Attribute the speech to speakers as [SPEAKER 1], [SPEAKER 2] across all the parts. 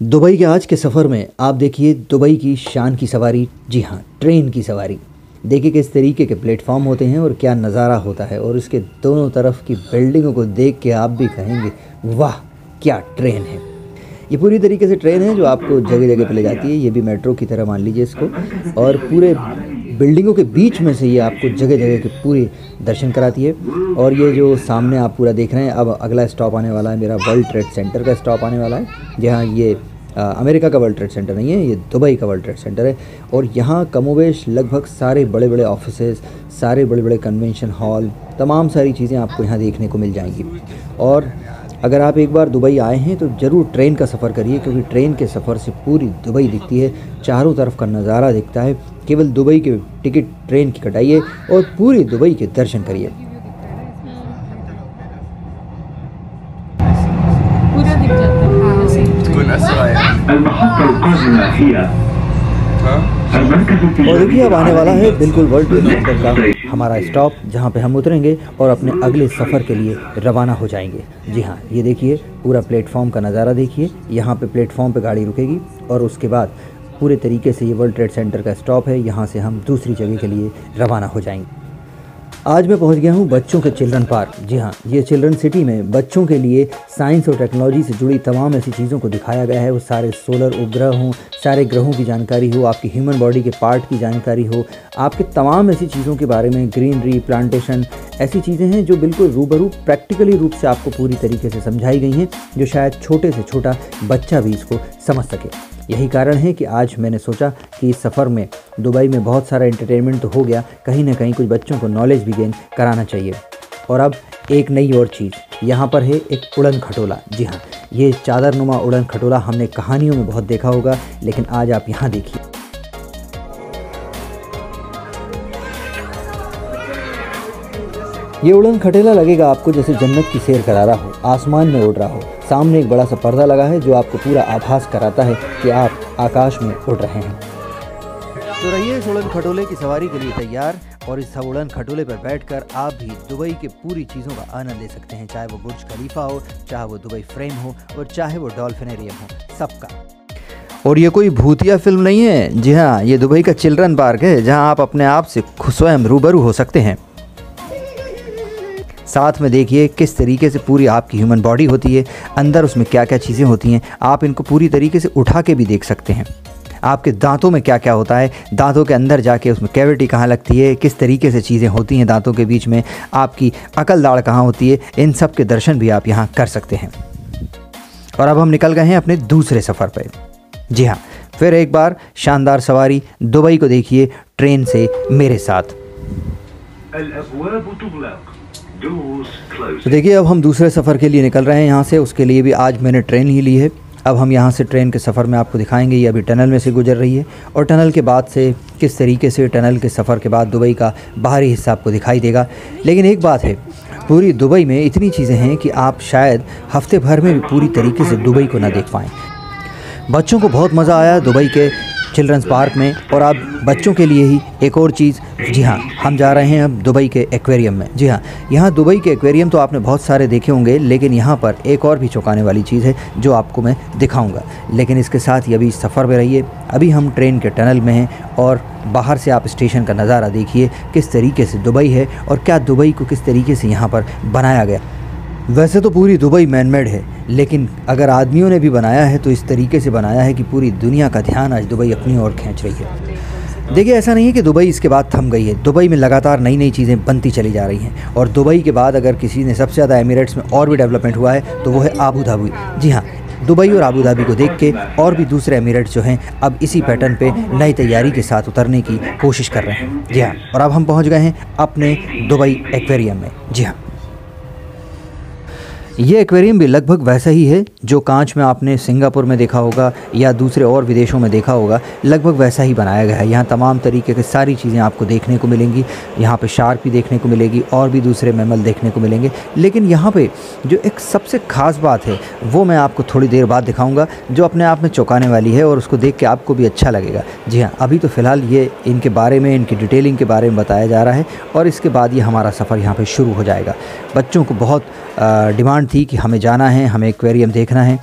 [SPEAKER 1] Dubai के आज के सफ़र में आप देखिए दुबई की शान की सवारी, जी हाँ, ट्रेन की सवारी। देखिए किस तरीके के प्लेटफॉर्म होते हैं और क्या नज़ारा होता है, और इसके दोनों तरफ की बिल्डिंगों को देख के आप भी कहेंगे वाह क्या ट्रेन है। ये पूरी तरीके से ट्रेन है जो आपको जगह जगह पे ले जाती है। ये भी मेट्रो की तरह मान लीजिए इसको, और पूरे बिल्डिंगों के बीच में से ये आपको जगह जगह के पूरे दर्शन कराती है। और ये जो सामने आप पूरा देख रहे हैं, अब अगला स्टॉप आने वाला है मेरा वर्ल्ड ट्रेड सेंटर का स्टॉप आने वाला है। जहाँ ये अमेरिका का वर्ल्ड ट्रेड सेंटर नहीं है, ये दुबई का वर्ल्ड ट्रेड सेंटर है। और यहाँ कमोवेश लगभग सारे बड़े बड़े ऑफिसेज़, सारे बड़े बड़े कन्वेंशन हॉल, तमाम सारी चीज़ें आपको यहाँ देखने को मिल जाएंगी। और अगर आप एक बार दुबई आए हैं तो ज़रूर ट्रेन का सफ़र करिए, क्योंकि ट्रेन के सफ़र से पूरी दुबई दिखती है, चारों तरफ का नज़ारा दिखता है। केवल दुबई के टिकट ट्रेन की कटाइए और पूरी दुबई के दर्शन करिए।
[SPEAKER 2] पूरा दिख जाता है।
[SPEAKER 1] और देखिए अब आने वाला है बिल्कुल वर्ल्ड ट्रेड सेंटर का हमारा स्टॉप, जहाँ पे हम उतरेंगे और अपने अगले सफ़र के लिए रवाना हो जाएंगे। जी हाँ, ये देखिए पूरा प्लेटफॉर्म का नज़ारा देखिए। यहाँ पे प्लेटफॉर्म पे गाड़ी रुकेगी और उसके बाद पूरे तरीके से ये वर्ल्ड ट्रेड सेंटर का स्टॉप है। यहाँ से हम दूसरी जगह के लिए रवाना हो जाएंगे। आज मैं पहुंच गया हूं बच्चों के चिल्ड्रन पार्क। जी हाँ, ये चिल्ड्रन सिटी में बच्चों के लिए साइंस और टेक्नोलॉजी से जुड़ी तमाम ऐसी चीज़ों को दिखाया गया है। वो सारे सोलर उपग्रह हों, सारे ग्रहों की जानकारी हो, आपकी ह्यूमन बॉडी के पार्ट की जानकारी हो, आपके तमाम ऐसी चीज़ों के बारे में, ग्रीनरी, प्लांटेशन, ऐसी चीज़ें हैं जो बिल्कुल रूबरू प्रैक्टिकली रूप से आपको पूरी तरीके से समझाई गई हैं, जो शायद छोटे से छोटा बच्चा भी इसको समझ सके। यही कारण है कि आज मैंने सोचा कि इस सफ़र में दुबई में बहुत सारा एंटरटेनमेंट तो हो गया, कहीं ना कहीं कुछ बच्चों को नॉलेज भी गेन कराना चाहिए। और अब एक नई और चीज़ यहाँ पर है, एक उड़न खटोला। जी हाँ, ये चादरनुमा उड़न खटोला हमने कहानियों में बहुत देखा होगा, लेकिन आज आप यहाँ देखिए। ये उड़न खटोला लगेगा आपको जैसे जन्नत की सैर करा रहा हो, आसमान में उड़ रहा हो। सामने एक बड़ा सा पर्दा लगा है जो आपको पूरा आभास कराता है कि आप आकाश में उड़ रहे हैं। तो रहिए इस उड़न खटोले की सवारी के लिए तैयार, और इस उड़न खटोले पर बैठकर आप भी दुबई के पूरी चीज़ों का आनंद ले सकते हैं, चाहे वो बुर्ज खलीफा हो, चाहे वो दुबई फ्रेम हो, और चाहे वो डॉल्फिनेरियम हो, सबका। और ये कोई भूतिया फिल्म नहीं है। जी हाँ, ये दुबई का चिल्ड्रन पार्क है जहाँ आप अपने आप से स्वयं रूबरू हो सकते हैं। साथ में देखिए किस तरीके से पूरी आपकी ह्यूमन बॉडी होती है, अंदर उसमें क्या क्या चीज़ें होती हैं, आप इनको पूरी तरीके से उठा के भी देख सकते हैं। आपके दांतों में क्या क्या होता है, दांतों के अंदर जाके उसमें कैविटी कहाँ लगती है, किस तरीके से चीज़ें होती हैं दांतों के बीच में, आपकी अकल दाढ़ कहाँ होती है, इन सब के दर्शन भी आप यहाँ कर सकते हैं। और अब हम निकल गए हैं अपने दूसरे सफ़र पर। जी हाँ, फिर एक बार शानदार सवारी दुबई को देखिए ट्रेन से मेरे साथ। तो देखिए अब हम दूसरे सफ़र के लिए निकल रहे हैं यहाँ से। उसके लिए भी आज मैंने ट्रेन ही ली है। अब हम यहाँ से ट्रेन के सफ़र में आपको दिखाएंगे। ये अभी टनल में से गुजर रही है, और टनल के बाद से किस तरीके से टनल के सफ़र के बाद दुबई का बाहरी हिस्सा आपको दिखाई देगा। लेकिन एक बात है, पूरी दुबई में इतनी चीज़ें हैं कि आप शायद हफ्ते भर में भी पूरी तरीके से दुबई को ना देख पाएँ। बच्चों को बहुत मज़ा आया दुबई के चिल्ड्रंस पार्क में। और अब बच्चों के लिए ही एक और चीज़, जी हाँ, हम जा रहे हैं अब दुबई के एक्वेरियम में। जी हाँ, यहाँ दुबई के एक्वेरियम तो आपने बहुत सारे देखे होंगे, लेकिन यहाँ पर एक और भी चौंकाने वाली चीज़ है जो आपको मैं दिखाऊंगा। लेकिन इसके साथ ही अभी सफ़र में रहिए। अभी हम ट्रेन के टनल में हैं और बाहर से आप स्टेशन का नज़ारा देखिए किस तरीके से दुबई है, और क्या दुबई को किस तरीके से यहाँ पर बनाया गया। वैसे तो पूरी दुबई मैनमेड है, लेकिन अगर आदमियों ने भी बनाया है तो इस तरीके से बनाया है कि पूरी दुनिया का ध्यान आज दुबई अपनी ओर खींच रही है। देखिए ऐसा नहीं है कि दुबई इसके बाद थम गई है। दुबई में लगातार नई नई चीज़ें बनती चली जा रही हैं। और दुबई के बाद अगर किसी ने सबसे ज़्यादा एमिरेट्स में और भी डेवलपमेंट हुआ है तो वो है आबू धाबी। जी हाँ, दुबई और आबू धाबी को देख के और भी दूसरे एमिरेट्स जो हैं अब इसी पैटर्न पे नई तैयारी के साथ उतरने की कोशिश कर रहे हैं। जी हाँ, और अब हम पहुँच गए हैं अपने दुबई एक्वेरियम में। जी हाँ, ये एक्वेरियम भी लगभग वैसा ही है जो कांच में आपने सिंगापुर में देखा होगा या दूसरे और विदेशों में देखा होगा। लगभग वैसा ही बनाया गया है। यहाँ तमाम तरीके की सारी चीज़ें आपको देखने को मिलेंगी। यहाँ पे शार्क भी देखने को मिलेगी और भी दूसरे मैमल देखने को मिलेंगे। लेकिन यहाँ पे जो एक सबसे ख़ास बात है वो मैं आपको थोड़ी देर बाद दिखाऊँगा, जो अपने आप में चौंकाने वाली है और उसको देख के आपको भी अच्छा लगेगा। जी हाँ, अभी तो फ़िलहाल ये इनके बारे में, इनकी डिटेलिंग के बारे में बताया जा रहा है, और इसके बाद ये हमारा सफ़र यहाँ पर शुरू हो जाएगा। बच्चों को बहुत डिमांड थी कि हमें जाना है, हमें एक्वेरियम देखना है।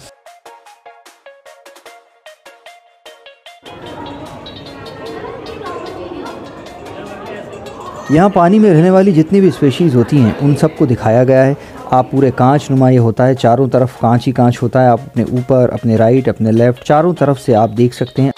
[SPEAKER 1] यहाँ पानी में रहने वाली जितनी भी स्पेशीज़ होती हैं उन सबको दिखाया गया है। आप पूरे कांच नुमा ये होता है, चारों तरफ कांच ही कांच होता है। आप अपने ऊपर, अपने राइट, अपने लेफ़्ट, चारों तरफ से आप देख सकते हैं।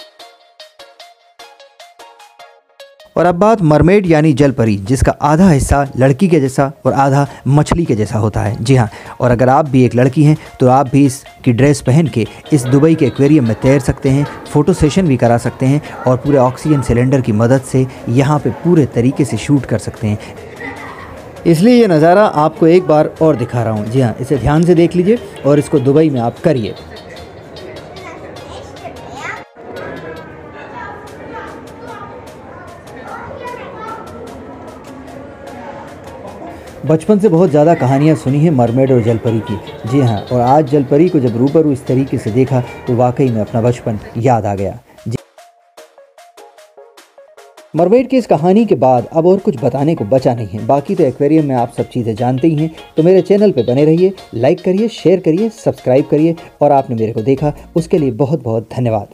[SPEAKER 1] और अब बात मरमेड यानी जल परी, जिसका आधा हिस्सा लड़की के जैसा और आधा मछली के जैसा होता है। जी हाँ, और अगर आप भी एक लड़की हैं तो आप भी इसकी ड्रेस पहन के इस दुबई के एक्वेरियम में तैर सकते हैं, फ़ोटो सेशन भी करा सकते हैं और पूरे ऑक्सीजन सिलेंडर की मदद से यहाँ पे पूरे तरीके से शूट कर सकते हैं। इसलिए ये नज़ारा आपको एक बार और दिखा रहा हूँ। जी हाँ, इसे ध्यान से देख लीजिए और इसको दुबई में आप करिए। बचपन से बहुत ज़्यादा कहानियाँ सुनी हैं मरमेड और जलपरी की। जी हाँ, और आज जलपरी को जब रूबरू इस तरीके से देखा तो वाकई में अपना बचपन याद आ गया। जी, मरमेड की इस कहानी के बाद अब और कुछ बताने को बचा नहीं है। बाकी तो एक्वेरियम में आप सब चीज़ें जानते ही हैं। तो मेरे चैनल पे बने रहिए, लाइक करिए, शेयर करिए, सब्सक्राइब करिए। और आपने मेरे को देखा उसके लिए बहुत बहुत धन्यवाद।